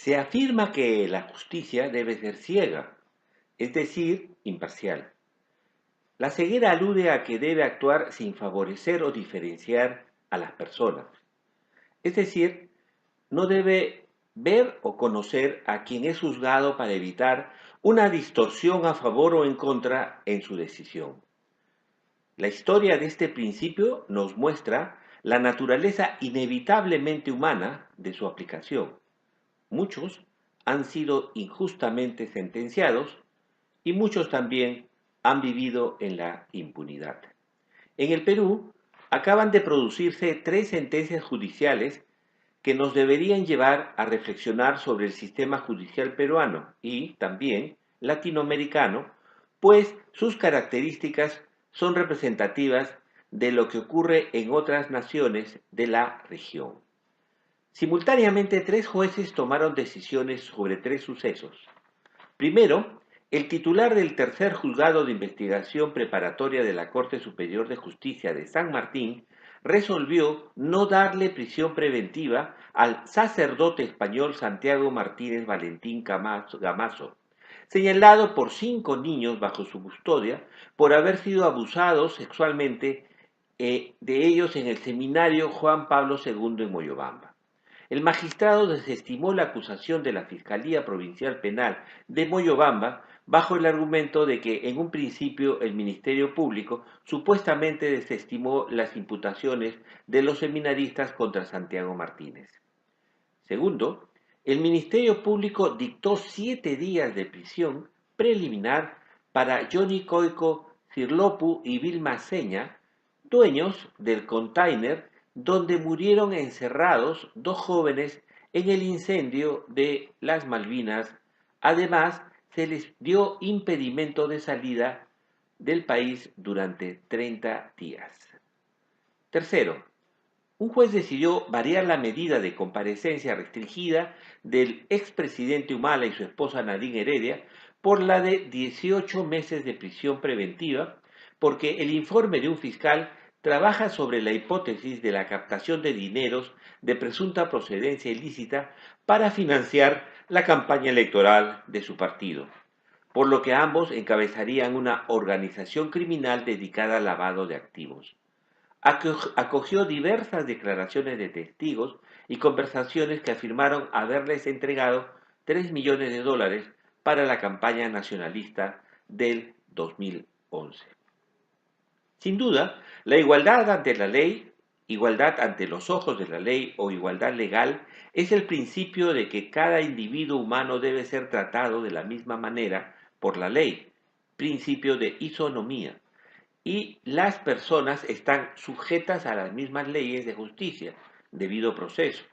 Se afirma que la justicia debe ser ciega, es decir, imparcial. La ceguera alude a que debe actuar sin favorecer o diferenciar a las personas. Es decir, no debe ver o conocer a quien es juzgado para evitar una distorsión a favor o en contra en su decisión. La historia de este principio nos muestra la naturaleza inevitablemente humana de su aplicación. Muchos han sido injustamente sentenciados y muchos también han vivido en la impunidad. En el Perú acaban de producirse 3 sentencias judiciales que nos deberían llevar a reflexionar sobre el sistema judicial peruano y también latinoamericano, pues sus características son representativas de lo que ocurre en otras naciones de la región. Simultáneamente, 3 jueces tomaron decisiones sobre 3 sucesos. Primero, el titular del tercer juzgado de investigación preparatoria de la Corte Superior de Justicia de San Martín resolvió no darle prisión preventiva al sacerdote español Santiago Martínez Valentín Gamazo, señalado por 5 niños bajo su custodia por haber sido abusados sexualmente de ellos en el seminario Juan Pablo II en Moyobamba. El magistrado desestimó la acusación de la Fiscalía Provincial Penal de Moyobamba bajo el argumento de que en un principio el Ministerio Público supuestamente desestimó las imputaciones de los seminaristas contra Santiago Martínez. Segundo, el Ministerio Público dictó 7 días de prisión preliminar para Johnny Coico Cirlopu y Vilma Seña, dueños del container donde murieron encerrados 2 jóvenes en el incendio de las Malvinas. Además, se les dio impedimento de salida del país durante 30 días. Tercero, un juez decidió variar la medida de comparecencia restringida del expresidente Humala y su esposa Nadine Heredia por la de 18 meses de prisión preventiva, porque el informe de un fiscal trabaja sobre la hipótesis de la captación de dineros de presunta procedencia ilícita para financiar la campaña electoral de su partido, por lo que ambos encabezarían una organización criminal dedicada al lavado de activos. Acogió diversas declaraciones de testigos y conversaciones que afirmaron haberles entregado 3 millones de dólares para la campaña nacionalista del 2011. Sin duda, la igualdad ante la ley, igualdad ante los ojos de la ley o igualdad legal es el principio de que cada individuo humano debe ser tratado de la misma manera por la ley, principio de isonomía, y las personas están sujetas a las mismas leyes de justicia, debido proceso.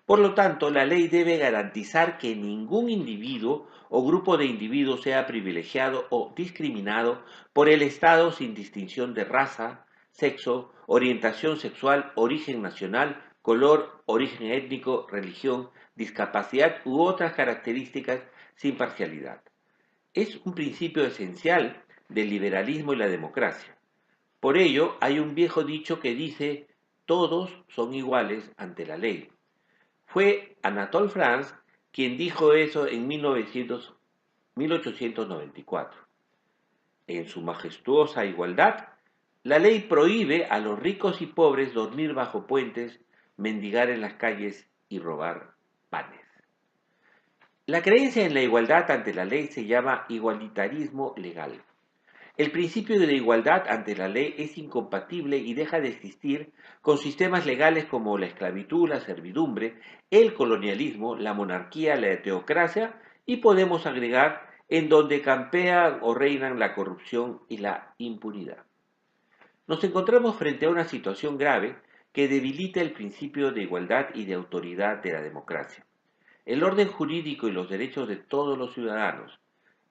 Por lo tanto, la ley debe garantizar que ningún individuo o grupo de individuos sea privilegiado o discriminado por el Estado sin distinción de raza, sexo, orientación sexual, origen nacional, color, origen étnico, religión, discapacidad u otras características sin parcialidad. Es un principio esencial del liberalismo y la democracia. Por ello, hay un viejo dicho que dice, todos son iguales ante la ley. Fue Anatole France quien dijo eso en 1894. En su majestuosa igualdad, la ley prohíbe a los ricos y pobres dormir bajo puentes, mendigar en las calles y robar panes. La creencia en la igualdad ante la ley se llama igualitarismo legal. El principio de igualdad ante la ley es incompatible y deja de existir con sistemas legales como la esclavitud, la servidumbre, el colonialismo, la monarquía, la teocracia y podemos agregar en donde campean o reinan la corrupción y la impunidad. Nos encontramos frente a una situación grave que debilita el principio de igualdad y de autoridad de la democracia, el orden jurídico y los derechos de todos los ciudadanos.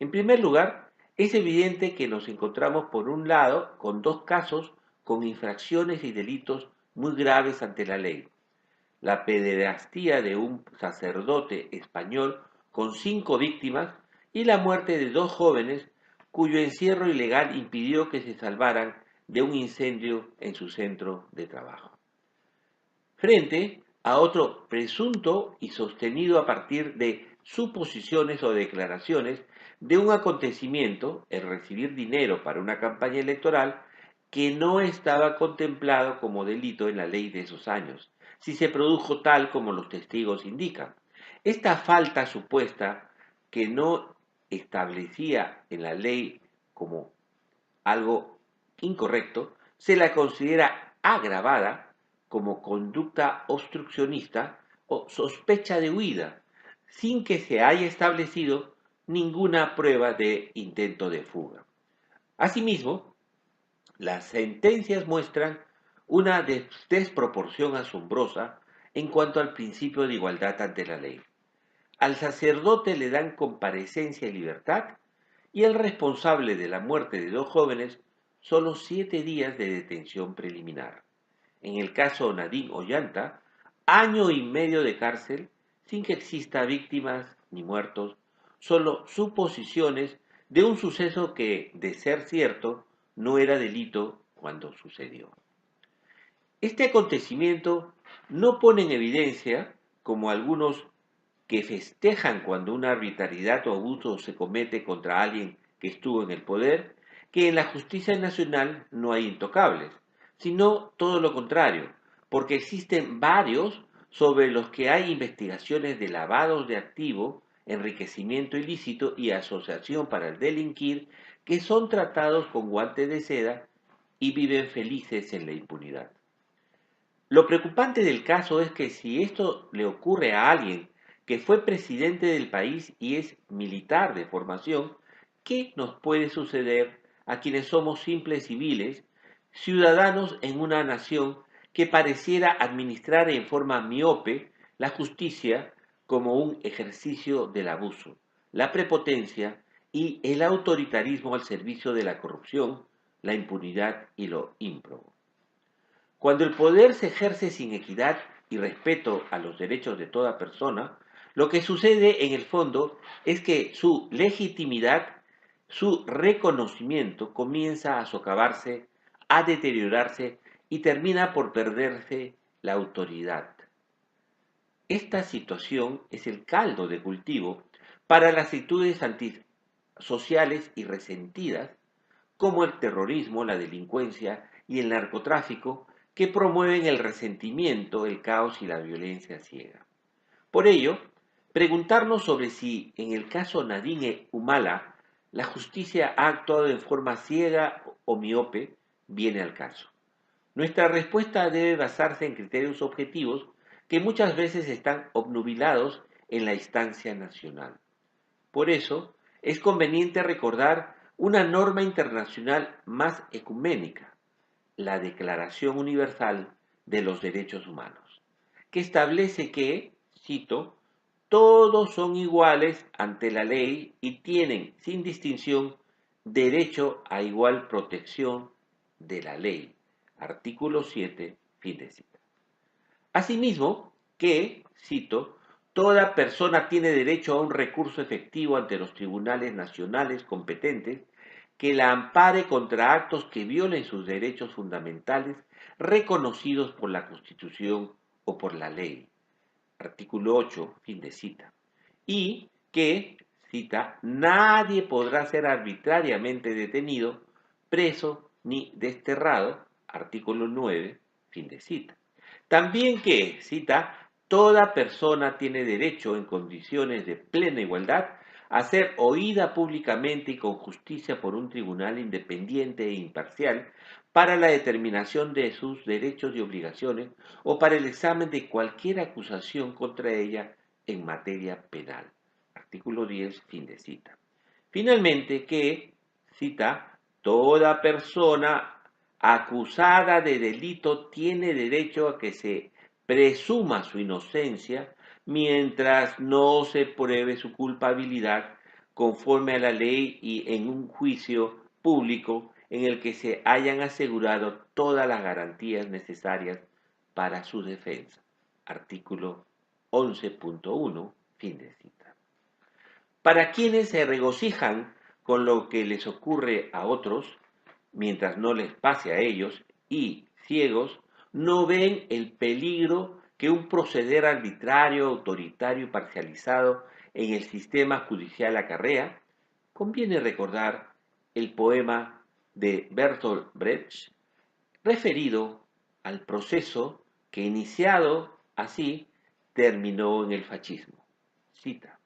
En primer lugar, es evidente que nos encontramos por un lado con 2 casos con infracciones y delitos muy graves ante la ley. La pederastía de un sacerdote español con 5 víctimas y la muerte de 2 jóvenes cuyo encierro ilegal impidió que se salvaran de un incendio en su centro de trabajo. Frente a otro presunto y sostenido a partir de suposiciones o declaraciones de un acontecimiento, el recibir dinero para una campaña electoral, que no estaba contemplado como delito en la ley de esos años, si se produjo tal como los testigos indican. Esta falta supuesta, que no establecía en la ley como algo incorrecto, se la considera agravada como conducta obstruccionista o sospecha de huida, sin que se haya establecido ninguna prueba de intento de fuga. Asimismo, las sentencias muestran una desproporción asombrosa en cuanto al principio de igualdad ante la ley. Al sacerdote le dan comparecencia y libertad, y el responsable de la muerte de dos jóvenes solo 7 días de detención preliminar. En el caso Nadine Ollanta, año y medio de cárcel sin que exista víctimas ni muertos, solo suposiciones de un suceso que, de ser cierto, no era delito cuando sucedió. Este acontecimiento no pone en evidencia, como algunos que festejan cuando una arbitrariedad o abuso se comete contra alguien que estuvo en el poder, que en la justicia nacional no hay intocables, sino todo lo contrario, porque existen varios sobre los que hay investigaciones de lavados de activo, enriquecimiento ilícito y asociación para el delinquir, que son tratados con guantes de seda y viven felices en la impunidad. Lo preocupante del caso es que si esto le ocurre a alguien que fue presidente del país y es militar de formación, ¿qué nos puede suceder a quienes somos simples civiles, ciudadanos en una nación que pareciera administrar en forma miope la justicia como un ejercicio del abuso, la prepotencia y el autoritarismo al servicio de la corrupción, la impunidad y lo ímprobo? Cuando el poder se ejerce sin equidad y respeto a los derechos de toda persona, lo que sucede en el fondo es que su legitimidad, su reconocimiento comienza a socavarse, a deteriorarse y termina por perderse la autoridad. Esta situación es el caldo de cultivo para las actitudes antisociales y resentidas como el terrorismo, la delincuencia y el narcotráfico, que promueven el resentimiento, el caos y la violencia ciega. Por ello, preguntarnos sobre si en el caso Nadine Humala la justicia ha actuado en forma ciega o miope viene al caso. Nuestra respuesta debe basarse en criterios objetivos que muchas veces están obnubilados en la instancia nacional. Por eso, es conveniente recordar una norma internacional más ecuménica, la Declaración Universal de los Derechos Humanos, que establece que, cito, todos son iguales ante la ley y tienen, sin distinción, derecho a igual protección de la ley. Artículo 7, fin de cita. Asimismo, que, cito, toda persona tiene derecho a un recurso efectivo ante los tribunales nacionales competentes que la ampare contra actos que violen sus derechos fundamentales reconocidos por la Constitución o por la ley. Artículo 8, fin de cita. Y que, cita, nadie podrá ser arbitrariamente detenido, preso ni desterrado. Artículo 9, fin de cita. También que, cita, toda persona tiene derecho en condiciones de plena igualdad a ser oída públicamente y con justicia por un tribunal independiente e imparcial para la determinación de sus derechos y obligaciones o para el examen de cualquier acusación contra ella en materia penal. Artículo 10, fin de cita. Finalmente, que, cita, toda persona acusada de delito tiene derecho a que se presuma su inocencia mientras no se pruebe su culpabilidad conforme a la ley y en un juicio público en el que se hayan asegurado todas las garantías necesarias para su defensa. Artículo 11.1, fin de cita. Para quienes se regocijan con lo que les ocurre a otros, mientras no les pase a ellos, y ciegos, no ven el peligro que un proceder arbitrario, autoritario y parcializado en el sistema judicial acarrea, conviene recordar el poema de Bertolt Brecht referido al proceso que, iniciado así, terminó en el fascismo. Cita: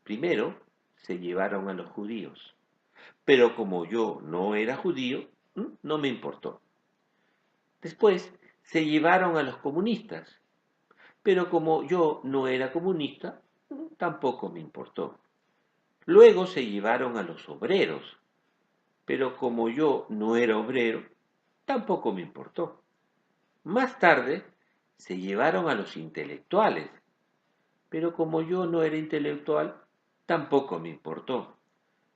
primero se llevaron a los judíos, pero como yo no era judío, no me importó. Después se llevaron a los comunistas, pero como yo no era comunista, tampoco me importó. Luego se llevaron a los obreros, pero como yo no era obrero, tampoco me importó. Más tarde se llevaron a los intelectuales, pero como yo no era intelectual, tampoco me importó.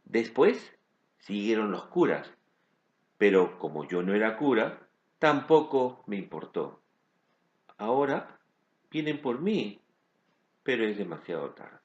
Después siguieron los curas, pero como yo no era cura, tampoco me importó. Ahora vienen por mí, pero es demasiado tarde.